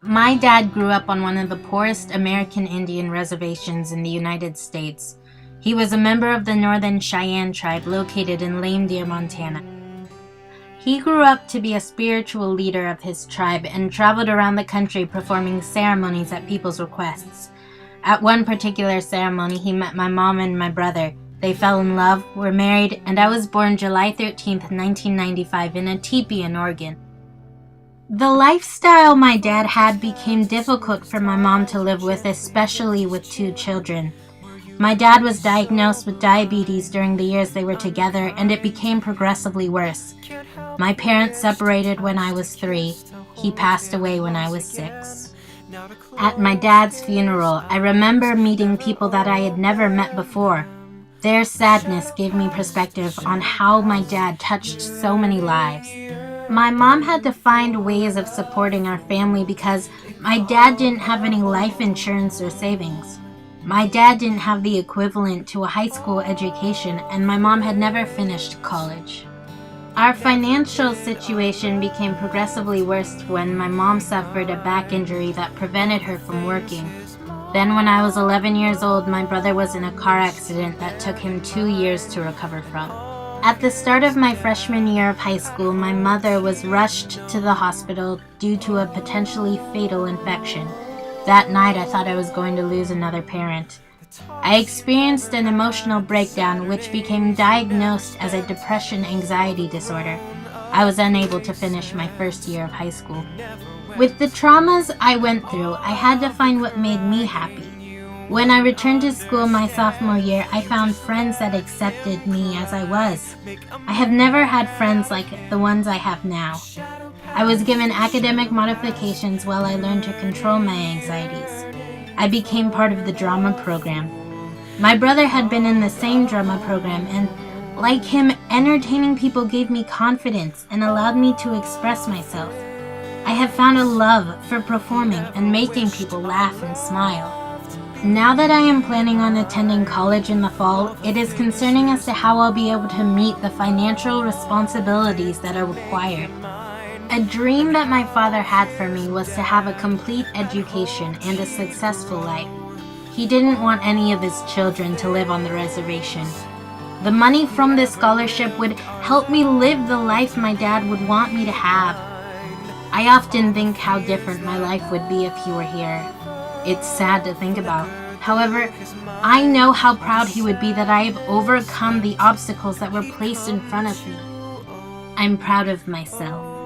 My dad grew up on one of the poorest American Indian reservations in the United States. He was a member of the Northern Cheyenne tribe located in Lame Deer, Montana. He grew up to be a spiritual leader of his tribe and traveled around the country performing ceremonies at people's requests. At one particular ceremony, he met my mom and my brother. They fell in love, were married, and I was born July 13th, 1995 in a teepee in Oregon. The lifestyle my dad had became difficult for my mom to live with, especially with two children. My dad was diagnosed with diabetes during the years they were together, and it became progressively worse. My parents separated when I was 3. He passed away when I was 6. At my dad's funeral, I remember meeting people that I had never met before. Their sadness gave me perspective on how my dad touched so many lives. My mom had to find ways of supporting our family because my dad didn't have any life insurance or savings. My dad didn't have the equivalent to a high school education, and my mom had never finished college. Our financial situation became progressively worse when my mom suffered a back injury that prevented her from working. Then when I was 11 years old, my brother was in a car accident that took him 2 years to recover from. At the start of my freshman year of high school, my mother was rushed to the hospital due to a potentially fatal infection. That night, I thought I was going to lose another parent. I experienced an emotional breakdown which became diagnosed as a depression-anxiety disorder. I was unable to finish my first year of high school. With the traumas I went through, I had to find what made me happy. When I returned to school my sophomore year, I found friends that accepted me as I was. I have never had friends like the ones I have now. I was given academic modifications while I learned to control my anxieties. I became part of the drama program. My brother had been in the same drama program, and like him, entertaining people gave me confidence and allowed me to express myself. I have found a love for performing and making people laugh and smile. Now that I am planning on attending college in the fall, it is concerning as to how I'll be able to meet the financial responsibilities that are required. A dream that my father had for me was to have a complete education and a successful life. He didn't want any of his children to live on the reservation. The money from this scholarship would help me live the life my dad would want me to have. I often think how different my life would be if he were here. It's sad to think about. However, I know how proud he would be that I have overcome the obstacles that were placed in front of me. I'm proud of myself.